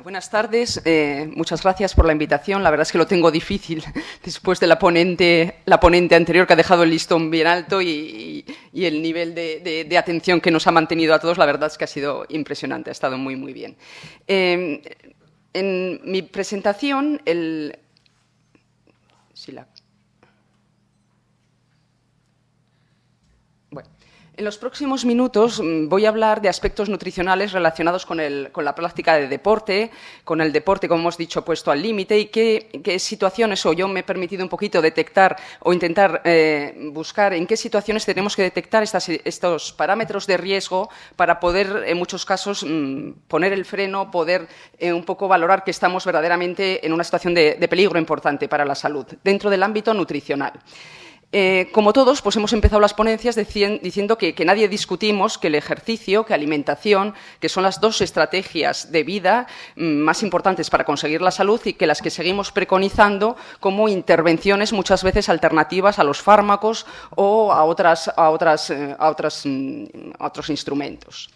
Buenas tardes. Muchas gracias por la invitación. La verdad es que lo tengo difícil después de la ponente anterior, que ha dejado el listón bien alto y el nivel de atención que nos ha mantenido a todos, la verdad es que ha sido impresionante, ha estado muy, muy bien. En mi presentación, en los próximos minutos voy a hablar de aspectos nutricionales relacionados con la práctica de deporte, con el deporte, como hemos dicho, puesto al límite, y qué situaciones, o yo me he permitido un poquito detectar o intentar buscar en qué situaciones tenemos que detectar estos parámetros de riesgo para poder, en muchos casos, poner el freno, poder un poco valorar que estamos verdaderamente en una situación de peligro importante para la salud, dentro del ámbito nutricional. Como todos, pues hemos empezado las ponencias diciendo que nadie discutimos que el ejercicio, que alimentación, que son las dos estrategias de vida más importantes para conseguir la salud y que las que seguimos preconizando como intervenciones muchas veces alternativas a los fármacos o a otros instrumentos.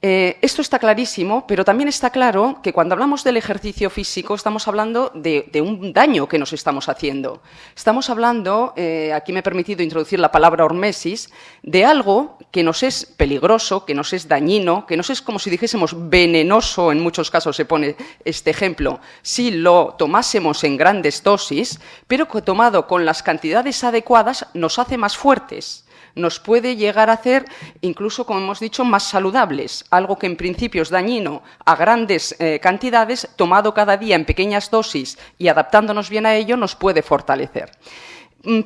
Esto está clarísimo, pero también está claro que cuando hablamos del ejercicio físico estamos hablando de un daño que nos estamos haciendo. Estamos hablando, aquí me he permitido introducir la palabra hormesis, de algo que nos es peligroso, que nos es dañino, que nos es como si dijésemos venenoso, en muchos casos se pone este ejemplo, si lo tomásemos en grandes dosis, pero que tomado con las cantidades adecuadas nos hace más fuertes. Nos puede llegar a hacer, incluso, como hemos dicho, más saludables. Algo que en principio es dañino a grandes cantidades, tomado cada día en pequeñas dosis y adaptándonos bien a ello, nos puede fortalecer.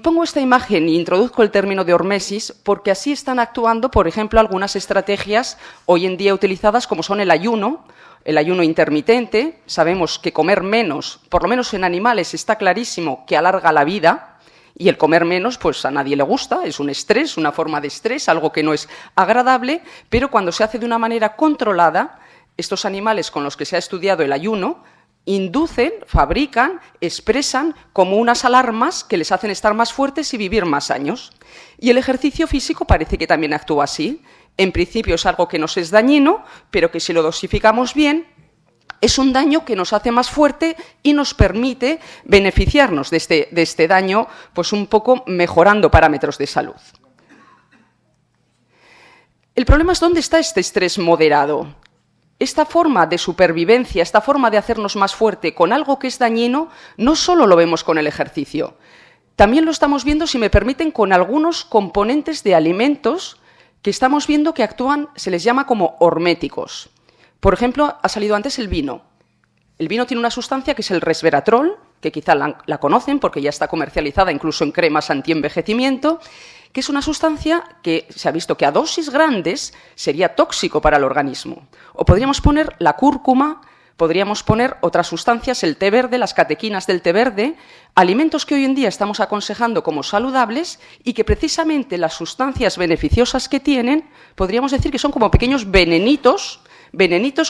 Pongo esta imagen e introduzco el término de hormesis porque así están actuando, por ejemplo, algunas estrategias hoy en día utilizadas como son el ayuno intermitente. Sabemos que comer menos, por lo menos en animales, está clarísimo que alarga la vida. Y el comer menos, pues a nadie le gusta, es un estrés, una forma de estrés, algo que no es agradable, pero cuando se hace de una manera controlada, estos animales con los que se ha estudiado el ayuno inducen, fabrican, expresan como unas alarmas que les hacen estar más fuertes y vivir más años. Y el ejercicio físico parece que también actúa así. En principio es algo que nos es dañino, pero que si lo dosificamos bien, es un daño que nos hace más fuerte y nos permite beneficiarnos de este daño, pues un poco mejorando parámetros de salud. El problema es dónde está este estrés moderado. Esta forma de supervivencia, esta forma de hacernos más fuerte con algo que es dañino, no solo lo vemos con el ejercicio, también lo estamos viendo, si me permiten, con algunos componentes de alimentos que estamos viendo que actúan, se les llama como horméticos. Por ejemplo, ha salido antes el vino. El vino tiene una sustancia que es el resveratrol, que quizá la conocen porque ya está comercializada incluso en cremas antienvejecimiento, que es una sustancia que se ha visto que a dosis grandes sería tóxico para el organismo. O podríamos poner la cúrcuma, podríamos poner otras sustancias, el té verde, las catequinas del té verde, alimentos que hoy en día estamos aconsejando como saludables y que precisamente las sustancias beneficiosas que tienen, podríamos decir que son como pequeños venenitos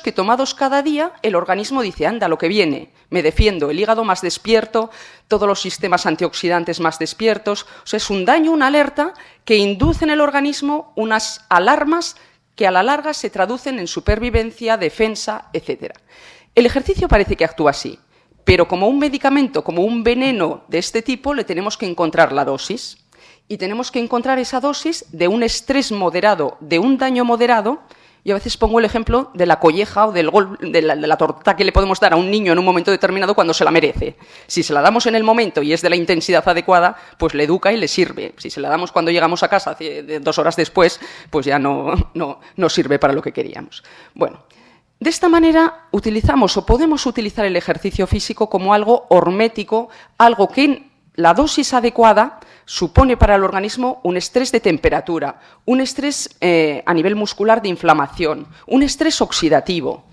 que tomados cada día el organismo dice, anda, lo que viene, me defiendo, el hígado más despierto, todos los sistemas antioxidantes más despiertos. O sea, es un daño, una alerta que induce en el organismo unas alarmas que a la larga se traducen en supervivencia, defensa, etc. El ejercicio parece que actúa así, pero como un medicamento, como un veneno de este tipo, le tenemos que encontrar la dosis. Y tenemos que encontrar esa dosis de un estrés moderado, de un daño moderado. Yo a veces pongo el ejemplo de la colleja o de la torta que le podemos dar a un niño en un momento determinado cuando se la merece. Si se la damos en el momento y es de la intensidad adecuada, pues le educa y le sirve. Si se la damos cuando llegamos a casa 2 horas después, pues ya no sirve para lo que queríamos. Bueno, de esta manera utilizamos o podemos utilizar el ejercicio físico como algo hormético, algo que en la dosis adecuada supone para el organismo un estrés de temperatura, un estrés a nivel muscular de inflamación, un estrés oxidativo.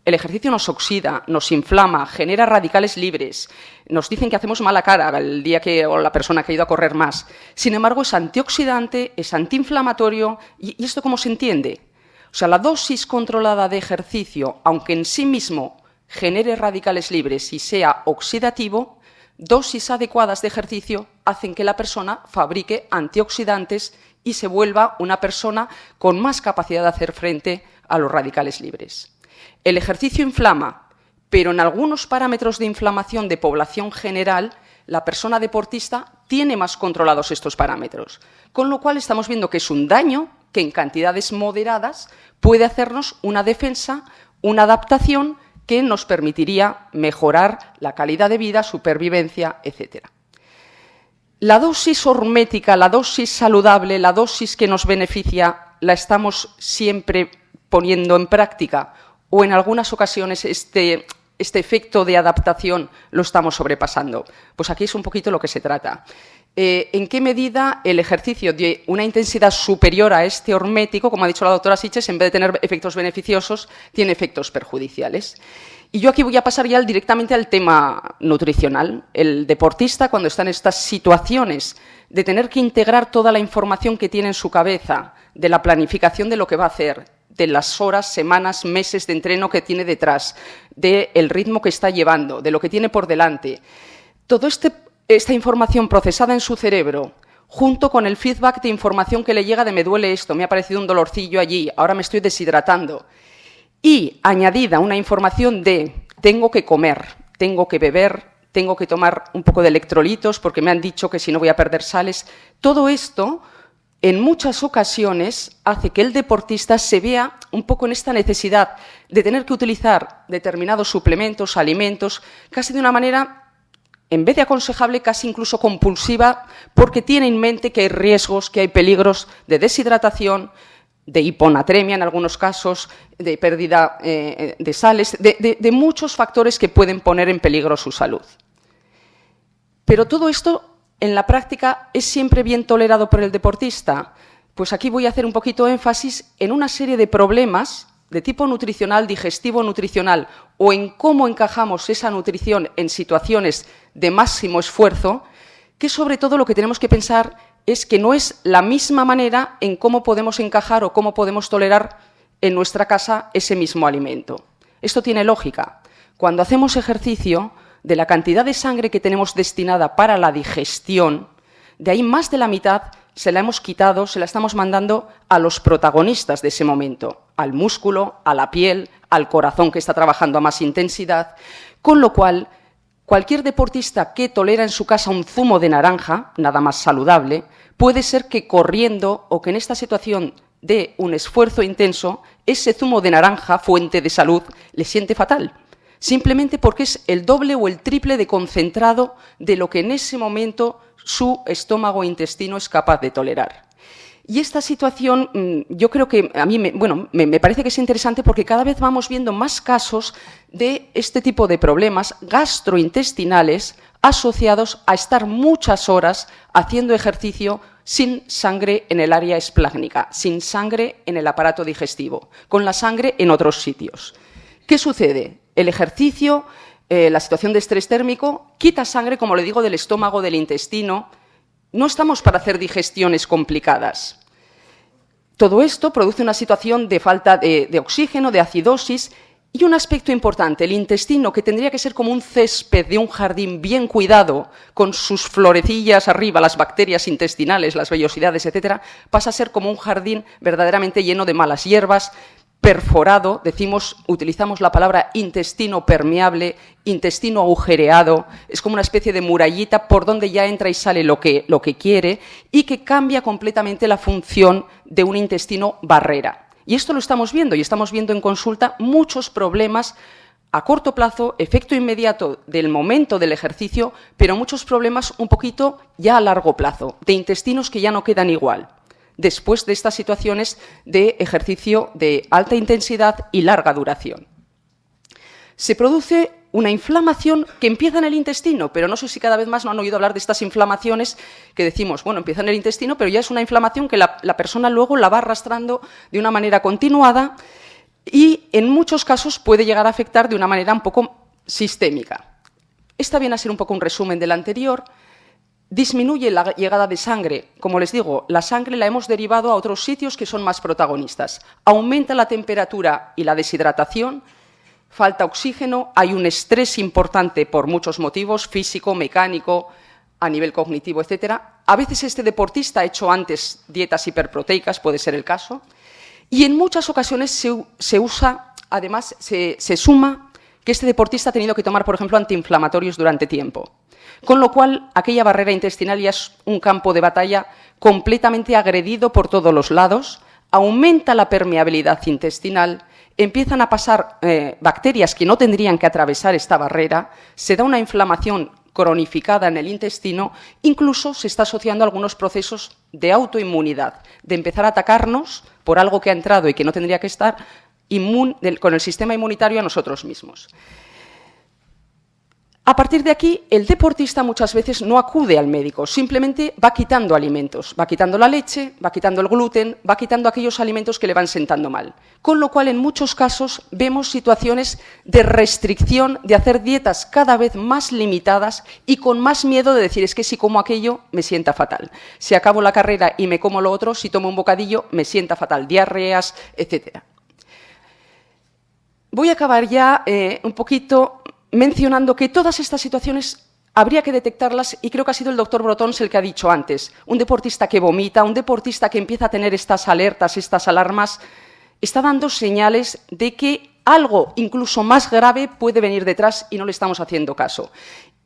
El ejercicio nos oxida, nos inflama, genera radicales libres, nos dicen que hacemos mala cara el día o la persona que ha ido a correr más. Sin embargo, es antioxidante, es antiinflamatorio. ¿Y esto cómo se entiende? O sea, la dosis controlada de ejercicio, aunque en sí mismo genere radicales libres y sea oxidativo, dosis adecuadas de ejercicio hacen que la persona fabrique antioxidantes y se vuelva una persona con más capacidad de hacer frente a los radicales libres. El ejercicio inflama, pero en algunos parámetros de inflamación de población general, la persona deportista tiene más controlados estos parámetros. Con lo cual estamos viendo que es un daño que en cantidades moderadas puede hacernos una defensa, una adaptación que nos permitiría mejorar la calidad de vida, supervivencia, etc. La dosis hormética, la dosis saludable, la dosis que nos beneficia, ¿la estamos siempre poniendo en práctica? ¿O en algunas ocasiones este efecto de adaptación lo estamos sobrepasando? Pues aquí es un poquito lo que se trata. ¿En qué medida el ejercicio de una intensidad superior a este hormético, como ha dicho la doctora Sitges, en vez de tener efectos beneficiosos, tiene efectos perjudiciales? Y yo aquí voy a pasar ya directamente al tema nutricional. El deportista, cuando está en estas situaciones de tener que integrar toda la información que tiene en su cabeza, de la planificación de lo que va a hacer, de las horas, semanas, meses de entreno que tiene detrás, del ritmo que está llevando, de lo que tiene por delante, todo esta información procesada en su cerebro, junto con el feedback de información que le llega de me duele esto, me ha parecido un dolorcillo allí, ahora me estoy deshidratando, y añadida una información de tengo que comer, tengo que beber, tengo que tomar un poco de electrolitos porque me han dicho que si no voy a perder sales, todo esto en muchas ocasiones hace que el deportista se vea un poco en esta necesidad de tener que utilizar determinados suplementos, alimentos, casi de una manera, en vez de aconsejable, casi incluso compulsiva, porque tiene en mente que hay riesgos, que hay peligros de deshidratación, de hiponatremia en algunos casos, de pérdida de sales, de muchos factores que pueden poner en peligro su salud. Pero todo esto, en la práctica, ¿es siempre bien tolerado por el deportista? Pues aquí voy a hacer un poquito énfasis en una serie de problemas de tipo nutricional, digestivo nutricional, o en cómo encajamos esa nutrición en situaciones de máximo esfuerzo, que sobre todo lo que tenemos que pensar es que no es la misma manera en cómo podemos encajar o cómo podemos tolerar en nuestra casa ese mismo alimento. Esto tiene lógica. Cuando hacemos ejercicio, de la cantidad de sangre que tenemos destinada para la digestión, de ahí más de la mitad se la hemos quitado, se la estamos mandando a los protagonistas de ese momento, al músculo, a la piel, al corazón que está trabajando a más intensidad, con lo cual cualquier deportista que tolera en su casa un zumo de naranja, nada más saludable, puede ser que corriendo o que en esta situación de un esfuerzo intenso, ese zumo de naranja, fuente de salud, le siente fatal. Simplemente porque es el doble o el triple de concentrado de lo que en ese momento su estómago e intestino es capaz de tolerar. Y esta situación yo creo que a mí me parece que es interesante porque cada vez vamos viendo más casos de este tipo de problemas gastrointestinales asociados a estar muchas horas haciendo ejercicio sin sangre en el área esplácnica, sin sangre en el aparato digestivo, con la sangre en otros sitios. ¿Qué sucede? El ejercicio, la situación de estrés térmico, quita sangre, como le digo, del estómago, del intestino. No estamos para hacer digestiones complicadas. Todo esto produce una situación de falta de oxígeno, de acidosis, y un aspecto importante, el intestino, que tendría que ser como un césped de un jardín bien cuidado, con sus florecillas arriba, las bacterias intestinales, las vellosidades, etcétera, pasa a ser como un jardín verdaderamente lleno de malas hierbas, perforado, utilizamos la palabra intestino permeable, intestino agujereado, es como una especie de murallita por donde ya entra y sale lo que quiere y que cambia completamente la función de un intestino barrera. Y esto lo estamos viendo, y estamos viendo en consulta muchos problemas a corto plazo, efecto inmediato del momento del ejercicio, pero muchos problemas un poquito ya a largo plazo, de intestinos que ya no quedan igual, después de estas situaciones de ejercicio de alta intensidad y larga duración. Se produce una inflamación que empieza en el intestino, pero no sé si cada vez más no han oído hablar de estas inflamaciones que decimos, bueno, empieza en el intestino, pero ya es una inflamación que la persona luego la va arrastrando de una manera continuada y en muchos casos puede llegar a afectar de una manera un poco sistémica. Esta viene a ser un poco un resumen del anterior. Disminuye la llegada de sangre. Como les digo, la sangre la hemos derivado a otros sitios que son más protagonistas. Aumenta la temperatura y la deshidratación, falta oxígeno, hay un estrés importante por muchos motivos, físico, mecánico, a nivel cognitivo, etcétera. A veces este deportista ha hecho antes dietas hiperproteicas, puede ser el caso, y en muchas ocasiones se usa, además, se suma que este deportista ha tenido que tomar, por ejemplo, antiinflamatorios durante tiempo. Con lo cual, aquella barrera intestinal ya es un campo de batalla completamente agredido por todos los lados, aumenta la permeabilidad intestinal, empiezan a pasar bacterias que no tendrían que atravesar esta barrera, se da una inflamación cronificada en el intestino, incluso se está asociando a algunos procesos de autoinmunidad, de empezar a atacarnos por algo que ha entrado y que no tendría que estar, con el sistema inmunitario a nosotros mismos. A partir de aquí, el deportista muchas veces no acude al médico, simplemente va quitando alimentos, va quitando la leche, va quitando el gluten, va quitando aquellos alimentos que le van sentando mal. Con lo cual, en muchos casos, vemos situaciones de restricción, de hacer dietas cada vez más limitadas y con más miedo de decir, es que si como aquello, me sienta fatal. Si acabo la carrera y me como lo otro, si tomo un bocadillo, me sienta fatal, diarreas, etc. Voy a acabar ya un poquito mencionando que todas estas situaciones habría que detectarlas, y creo que ha sido el doctor Brotons el que ha dicho antes, un deportista que vomita, un deportista que empieza a tener estas alertas, estas alarmas, está dando señales de que algo incluso más grave puede venir detrás y no le estamos haciendo caso.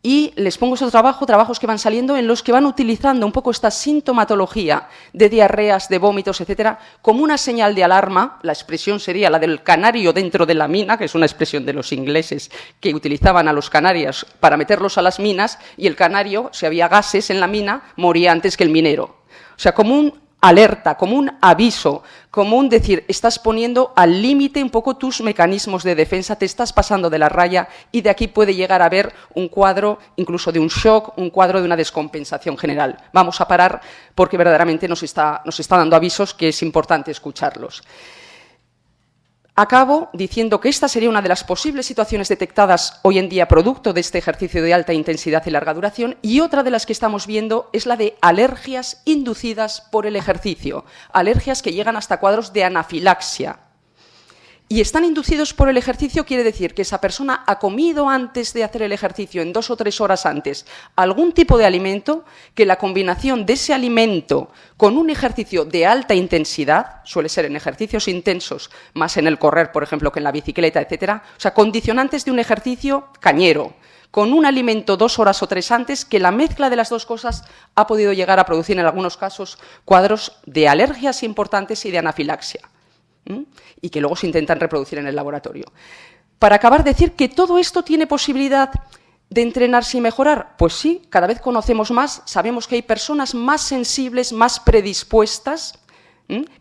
Y les pongo esos trabajos que van saliendo en los que van utilizando un poco esta sintomatología de diarreas, de vómitos, etcétera, como una señal de alarma. La expresión sería la del canario dentro de la mina, que es una expresión de los ingleses que utilizaban a los canarios para meterlos a las minas, y el canario, si había gases en la mina, moría antes que el minero. O sea, como un alerta, como un aviso, como un decir, estás poniendo al límite un poco tus mecanismos de defensa, te estás pasando de la raya, y de aquí puede llegar a haber un cuadro incluso de un shock, un cuadro de una descompensación general. Vamos a parar porque verdaderamente nos está dando avisos que es importante escucharlos. Acabo diciendo que esta sería una de las posibles situaciones detectadas hoy en día producto de este ejercicio de alta intensidad y larga duración, y otra de las que estamos viendo es la de alergias inducidas por el ejercicio, alergias que llegan hasta cuadros de anafilaxia. Y están inducidos por el ejercicio, quiere decir que esa persona ha comido antes de hacer el ejercicio, en 2 o 3 horas antes, algún tipo de alimento, que la combinación de ese alimento con un ejercicio de alta intensidad, suele ser en ejercicios intensos, más en el correr, por ejemplo, que en la bicicleta, etcétera, o sea, condicionantes de un ejercicio cañero, con un alimento 2 horas o 3 antes, que la mezcla de las dos cosas ha podido llegar a producir en algunos casos cuadros de alergias importantes y de anafilaxia, y que luego se intentan reproducir en el laboratorio. Para acabar, decir que todo esto tiene posibilidad de entrenarse y mejorar. Pues sí, cada vez conocemos más, sabemos que hay personas más sensibles, más predispuestas,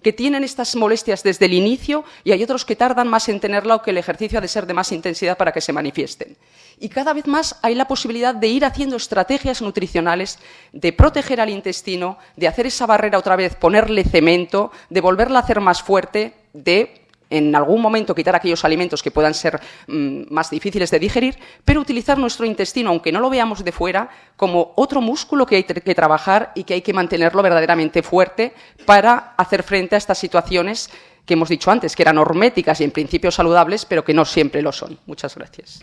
que tienen estas molestias desde el inicio, y hay otros que tardan más en tenerla o que el ejercicio ha de ser de más intensidad para que se manifiesten. Y cada vez más hay la posibilidad de ir haciendo estrategias nutricionales, de proteger al intestino, de hacer esa barrera otra vez, ponerle cemento, de volverla a hacer más fuerte, de en algún momento quitar aquellos alimentos que puedan ser más difíciles de digerir, pero utilizar nuestro intestino, aunque no lo veamos de fuera, como otro músculo que hay que trabajar y que hay que mantenerlo verdaderamente fuerte para hacer frente a estas situaciones que hemos dicho antes, que eran horméticas y en principio saludables, pero que no siempre lo son. Muchas gracias.